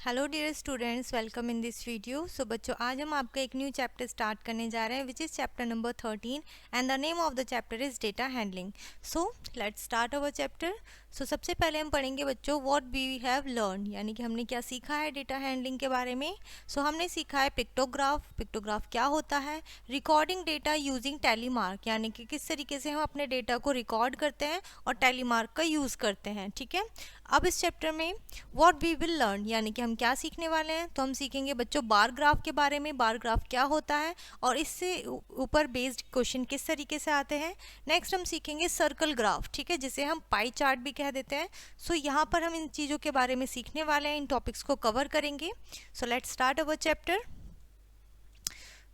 Hello dear students, welcome in this video. So बच्चों, आज हम आपका एक न्यू चैप्टर स्टार्ट करने जा रहे हैं which is chapter number 13 and the name of the chapter is data handling. So let's start our chapter. So सबसे पहले हम पढ़ेंगे बच्चों व्हाट वी हैव लर्न, यानी कि हमने क्या सीखा है डेटा हैंडलिंग के बारे में। सो हमने सीखा है पिक्टोग्राफ। पिक्टोग्राफ क्या होता है? रिकॉर्डिंग डेटा यूजिंग टेलीमार्क, यानी कि किस तरीके से हम अपने डेटा को रिकॉर्ड करते हैं और टेलीमार्क का यूज़ करते हैं। ठीक है, अब इस चैप्टर में व्हाट वी विल लर्न, यानी कि हम क्या सीखने वाले हैं, तो हम सीखेंगे बच्चों बार ग्राफ के बारे में। बार ग्राफ क्या होता है और इससे ऊपर बेस्ड क्वेश्चन किस तरीके से आते हैं। नेक्स्ट हम सीखेंगे सर्कल ग्राफ, ठीक है, जिसे हम पाई चार्ट भी कह देते हैं। सो यहाँ पर हम इन चीज़ों के बारे में सीखने वाले हैं, इन टॉपिक्स को कवर करेंगे। So let's start our chapter.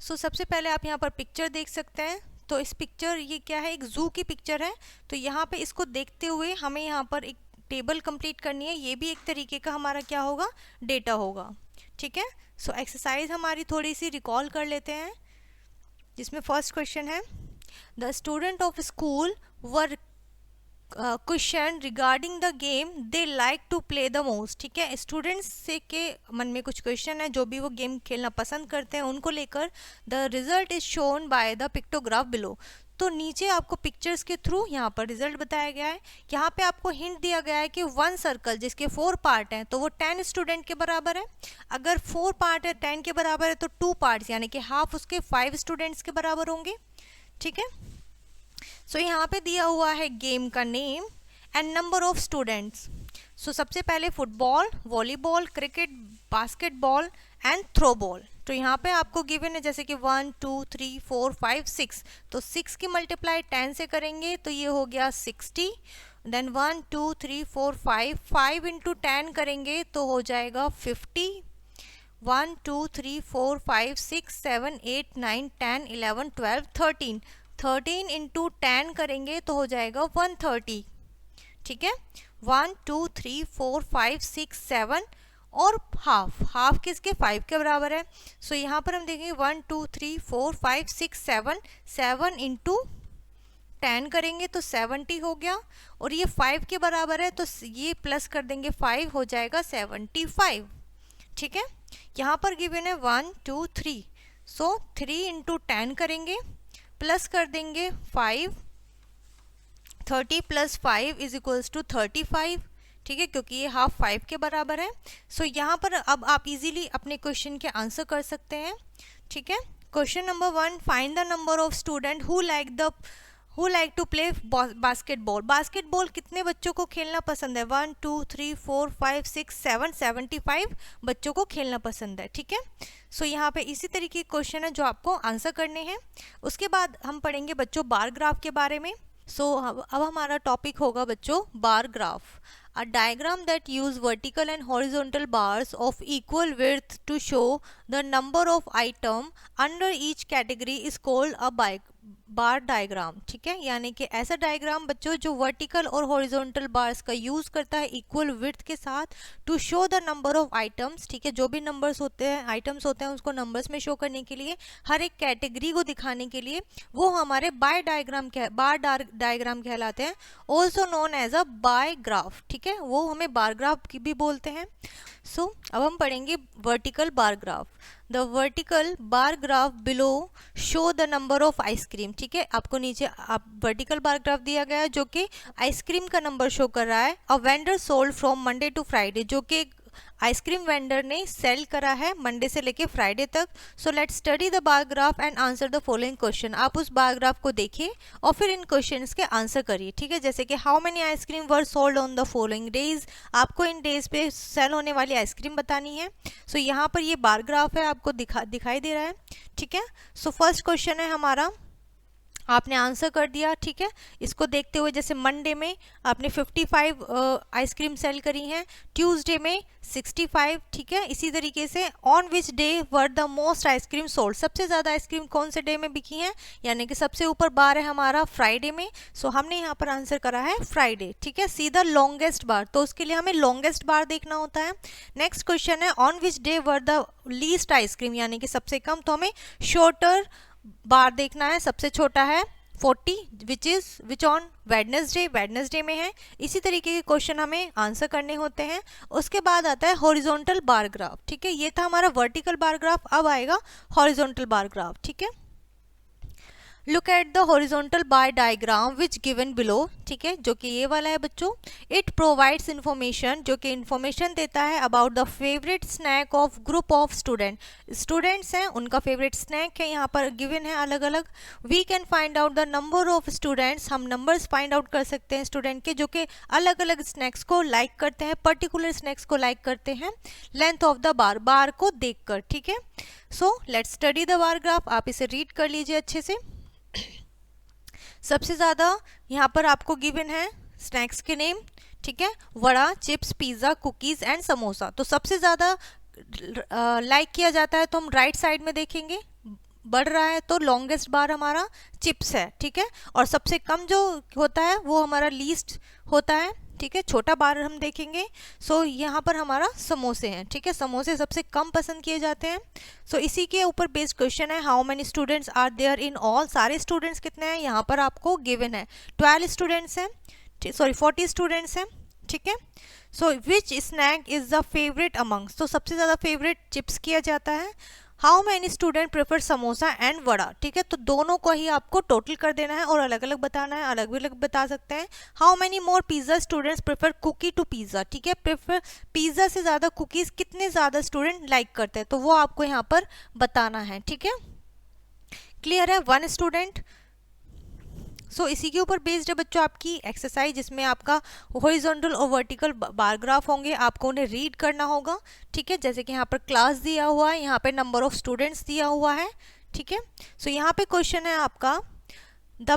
So सबसे पहले आप यहाँ पर पिक्चर देख सकते हैं। तो इस पिक्चर, ये क्या है, एक जू की पिक्चर है। तो यहाँ पे इसको देखते हुए हमें यहाँ पर एक टेबल कंप्लीट करनी है। ये भी एक तरीके का हमारा क्या होगा, डेटा होगा। ठीक है, सो एक्सरसाइज हमारी थोड़ी सी रिकॉल कर लेते हैं, जिसमें फर्स्ट क्वेश्चन है the student of school were question regarding the game they like to play the most. ठीक है, स्टूडेंट्स से के मन में कुछ क्वेश्चन है जो भी वो गेम खेलना पसंद करते हैं, उनको लेकर the result is shown by the pictograph below. तो नीचे आपको पिक्चर्स के थ्रू यहाँ पर रिजल्ट बताया गया है। यहाँ पे आपको हिंट दिया गया है कि वन सर्कल जिसके 4 पार्ट हैं तो वो 10 स्टूडेंट के बराबर है। अगर 4 पार्ट है 10 के बराबर है तो 2 पार्ट्स यानी कि हाफ उसके 5 स्टूडेंट्स के बराबर होंगे। ठीक है, सो यहाँ पे दिया हुआ है गेम का name and number of students. So सबसे पहले football, volleyball, cricket, basketball and throw ball. तो यहाँ पे आपको गिवन है जैसे कि 1 2 3 4 5 6। तो 6 की मल्टीप्लाई 10 से करेंगे तो ये हो गया 60। देन 1 2 3 4 5 इंटू 10 करेंगे तो हो जाएगा 50। 1 2 3 4 5 6 7 8 9 10 11 12 13 13 इंटू 10 करेंगे तो हो जाएगा 130। ठीक है, 1 2 3 4 5 6 7 और हाफ किसके, 5 के बराबर है। सो यहाँ पर हम देखेंगे 1 2 3 4 5 6 7 7 इंटू 10 करेंगे तो 70 हो गया, और ये 5 के बराबर है तो ये प्लस कर देंगे 5 हो जाएगा 75। ठीक है, यहाँ पर गिवन है 1 2 3। सो 3 इंटू 10 करेंगे प्लस कर देंगे 5। 30 प्लस 5 इज इक्वल्स टू 35। ठीक है, क्योंकि ये हाफ 5 के बराबर है। सो यहाँ पर अब आप इजीली अपने क्वेश्चन के आंसर कर सकते हैं। ठीक है, question number 1, find the number of student who like to play basketball. Basketball कितने बच्चों को खेलना पसंद है? 1 2 3 4 5 6 7 75 बच्चों को खेलना पसंद है। ठीक है, सो यहाँ पे इसी तरीके के क्वेश्चन है जो आपको आंसर करने हैं। उसके बाद हम पढ़ेंगे बच्चों बार ग्राफ के बारे में। सो अब हमारा टॉपिक होगा बच्चों bar graph. A diagram that use vertical and horizontal bars of equal width to show the number of item under each category is called a bar diagram. ठीक है, यानी कि ऐसा डायग्राम बच्चों जो वर्टिकल और हॉरिजॉन्टल बार्स का use करता है इक्वल विड्थ के साथ to show the number of items. ठीक है, जो भी नंबर्स होते हैं, आइटम्स होते हैं, उसको नंबर्स में शो करने के लिए, हर एक कैटेगरी को दिखाने के लिए, वो हमारे बार डायग्राम कहलाते हैं, also known as a bar graph. ठीक है, वो हमें बार ग्राफ की भी बोलते हैं। सो अब हम पढ़ेंगे vertical bar graph. The vertical bar graph below show the number of ice cream. ठीक है, आपको नीचे आप वर्टिकल बार ग्राफ दिया गया है जो कि आइसक्रीम का नंबर शो कर रहा है। A vendor sold from Monday to Friday, जो कि आइसक्रीम वेंडर ने सेल करा है मंडे से लेके फ्राइडे तक। So let's study the bar graph and answer the following question. आप उस बार ग्राफ को देखिए और फिर इन क्वेश्चंस के आंसर करिए। ठीक है, जैसे कि how many ice cream were sold on the following days, आपको इन डेज पे सेल होने वाली आइसक्रीम बतानी है। सो यहाँ पर ये बार ग्राफ है, आपको दिखाई दे रहा है। ठीक है, सो फर्स्ट क्वेश्चन है हमारा, आपने आंसर कर दिया। ठीक है, इसको देखते हुए जैसे मंडे में आपने 55 आइसक्रीम सेल करी हैं, ट्यूसडे में 65। ठीक है, इसी तरीके से on which day were the most ice cream sold, सबसे ज़्यादा आइसक्रीम कौन से डे में बिकी हैं, यानी कि सबसे ऊपर बार है हमारा फ्राइडे में। सो हमने यहाँ पर आंसर करा है फ्राइडे। ठीक है, सीधा लॉन्गेस्ट बार, तो उसके लिए हमें लॉन्गेस्ट बार देखना होता है। नेक्स्ट क्वेश्चन है on which day were the least ice cream, यानी कि सबसे कम, तो हमें शॉर्टर बार देखना है, सबसे छोटा है 40 विच ऑन वेडनेसडे में है। इसी तरीके के क्वेश्चन हमें आंसर करने होते हैं। उसके बाद आता है हॉरिजॉन्टल बार ग्राफ, ठीक है। ये था हमारा वर्टिकल बार ग्राफ, अब आएगा हॉरिजॉन्टल बार ग्राफ, ठीक है। Look at the horizontal bar diagram which given below, ठीक है, जो कि ये वाला है बच्चों। इट प्रोवाइड्स इंफॉर्मेशन, जो कि इंफॉर्मेशन देता है about the favourite snack of group of students हैं, उनका फेवरेट स्नैक है यहाँ पर गिवन है अलग अलग। We can find out the number of students, हम नंबर्स फाइंड आउट कर सकते हैं स्टूडेंट के जो कि अलग अलग स्नैक्स को लाइक करते हैं, पर्टिकुलर स्नैक्स को लाइक करते हैं लेंथ ऑफ द बार को देखकर, ठीक है। So let's study the bar graph, आप इसे रीड कर लीजिए अच्छे से। सबसे ज़्यादा यहाँ पर आपको गिवन है स्नैक्स के नेम, ठीक है, vada, chips, pizza, cookies and samosa. तो सबसे ज़्यादा लाइक किया जाता है तो हम राइट साइड में देखेंगे, बढ़ रहा है तो लॉन्गेस्ट बार हमारा चिप्स है, ठीक है, और सबसे कम जो होता है वो हमारा लीस्ट होता है, ठीक है, छोटा बार हम देखेंगे। सो यहाँ पर हमारा समोसे हैं, ठीक है, समोसे सबसे कम पसंद किए जाते हैं। सो इसी के ऊपर बेस्ड क्वेश्चन है, how many students are there in all, सारे स्टूडेंट्स कितने हैं यहाँ पर आपको गिवन है 12 स्टूडेंट्स हैं, 40 स्टूडेंट्स हैं, ठीक है। So which snack is the favourite amongst, तो सबसे ज़्यादा फेवरेट चिप्स किया जाता है। How many student prefer samosa and vada, ठीक है, तो दोनों को ही आपको टोटल कर देना है और अलग अलग बताना है, अलग भी अलग बता सकते हैं। How many more pizza students prefer cookie to pizza, ठीक है, प्रेफर पिज़्ज़ा से ज़्यादा कुकीज़ कितने ज़्यादा स्टूडेंट लाइक करते हैं, तो वो आपको यहाँ पर बताना है, ठीक है। क्लियर है, 1 स्टूडेंट। सो इसी के ऊपर बेस्ड है बच्चों आपकी एक्सरसाइज, जिसमें आपका हॉरिजॉन्टल और वर्टिकल बार ग्राफ होंगे, आपको उन्हें रीड करना होगा, ठीक है। जैसे कि यहाँ पर क्लास दिया हुआ है, यहाँ पे नंबर ऑफ स्टूडेंट्स दिया हुआ है, ठीक है। सो यहाँ पे क्वेश्चन है आपका, the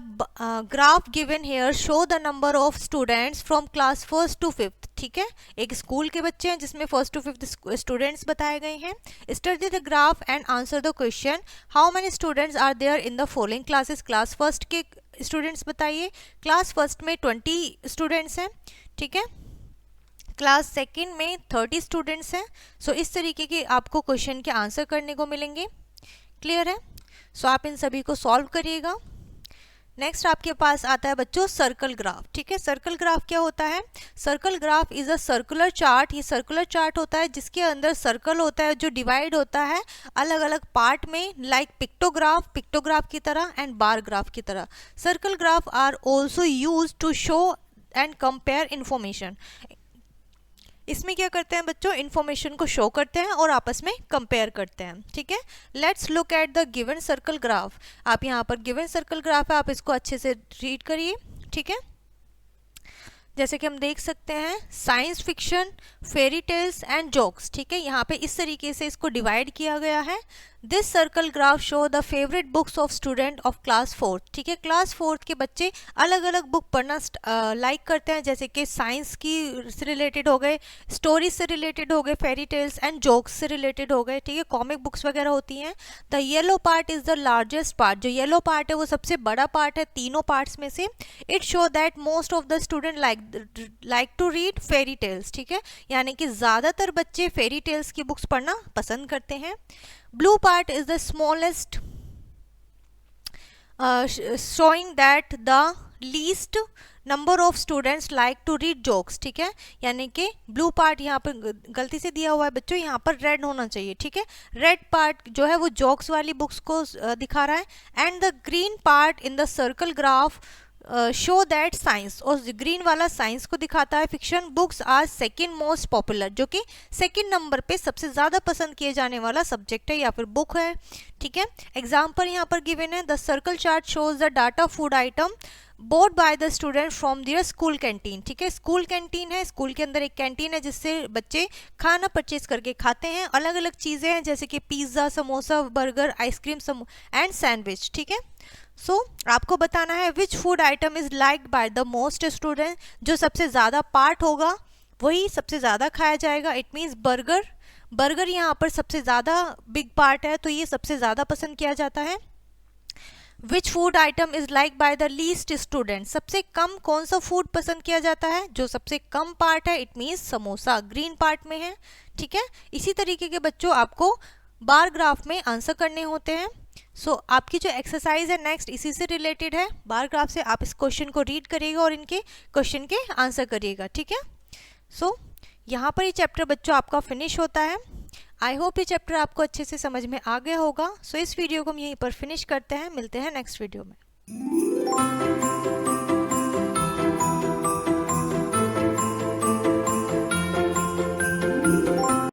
graph given here show the number of students from class 1st to 5th, ठीक है, एक स्कूल के बच्चे हैं जिसमें 1st to 5th स्टूडेंट्स बताए गए हैं। Study the graph and answer the question, how many students are there in the following classes, class 1st के स्टूडेंट्स बताइए। क्लास 1st में 20 स्टूडेंट्स हैं, ठीक है, क्लास 2nd में 30 स्टूडेंट्स हैं। सो इस तरीके के आपको क्वेश्चन के आंसर करने को मिलेंगे। क्लियर है, सो आप इन सभी को सॉल्व करिएगा। नेक्स्ट आपके पास आता है बच्चों सर्कल ग्राफ, ठीक है। सर्कल ग्राफ क्या होता है, circle graph is a circular chart, ये सर्कुलर चार्ट होता है जिसके अंदर सर्कल होता है जो डिवाइड होता है अलग अलग पार्ट में, लाइक पिक्टोग्राफ की तरह एंड बार ग्राफ की तरह। Circle graph are also use to show and compare information, इसमें क्या करते हैं बच्चों, इन्फॉर्मेशन को शो करते हैं और आपस में कंपेयर करते हैं, ठीक है। Let's look at the given circle graph, आप यहाँ पर गिवन सर्कल ग्राफ है, आप इसको अच्छे से रीड करिए, ठीक है। जैसे कि हम देख सकते हैं science fiction, fairy tales and jokes, ठीक है, यहाँ पे इस तरीके से इसको डिवाइड किया गया है। This circle graph show the favourite books of student of class 4th, ठीक है, क्लास 4th के बच्चे अलग अलग बुक पढ़ना लाइक करते हैं, जैसे कि साइंस की से रिलेटेड हो गए, स्टोरीज से रिलेटेड हो गए, फेरी टेल्स एंड जोक्स से रिलेटेड हो गए, ठीक है, कॉमिक बुक्स वगैरह होती हैं। The yellow part is the largest part, जो येलो पार्ट है वो सबसे बड़ा पार्ट है तीनों पार्ट्स में से। It show that most of the student like to read fairy tales, ठीक है, यानी कि ज़्यादातर बच्चे फेरी टेल्स की बुक्स पढ़ना पसंद करते हैं। Blue part is the smallest, showing that the least number of students like to read jokes, ठीक है, यानी कि ब्लू पार्ट यहाँ पर गलती से दिया हुआ है बच्चों, यहाँ पर रेड होना चाहिए, ठीक है, रेड पार्ट जो है वो जोक्स वाली बुक्स को दिखा रहा है। And the green part in the circle graph show that science, और ग्रीन वाला साइंस को दिखाता है। Fiction books are second most popular, जो कि सेकेंड नंबर पे सबसे ज़्यादा पसंद किए जाने वाला सब्जेक्ट है या फिर बुक है, ठीक है। एग्जाम्पल यहाँ पर गिवन है, the circle chart shows the data food item bought by the student from their school canteen, ठीक है, स्कूल कैंटीन है, स्कूल के अंदर एक कैंटीन है जिससे बच्चे खाना परचेज करके खाते हैं। अलग अलग चीज़ें हैं जैसे कि pizza, samosa, burger, ice cream and sandwich, ठीक है। सो आपको बताना है which food item is like by the most student, जो सबसे ज़्यादा पार्ट होगा वही सबसे ज़्यादा खाया जाएगा। इट मीन्स बर्गर यहाँ पर सबसे ज़्यादा बिग पार्ट है तो ये सबसे ज़्यादा पसंद किया जाता है। Which food item is like by the least student, सबसे कम कौन सा फूड पसंद किया जाता है, जो सबसे कम पार्ट है, it means samosa green part में है, ठीक है। इसी तरीके के बच्चों आपको बार ग्राफ में आंसर करने होते हैं। सो आपकी जो एक्सरसाइज है नेक्स्ट इसी से रिलेटेड है, बार ग्राफ से। आप इस क्वेश्चन को रीड करिएगा और इनके क्वेश्चन के आंसर करिएगा, ठीक है। सो यहाँ पर ये चैप्टर बच्चों आपका फिनिश होता है। आई होप ये चैप्टर आपको अच्छे से समझ में आ गया होगा। सो इस वीडियो को हम यहीं पर फिनिश करते हैं, मिलते हैं नेक्स्ट वीडियो में।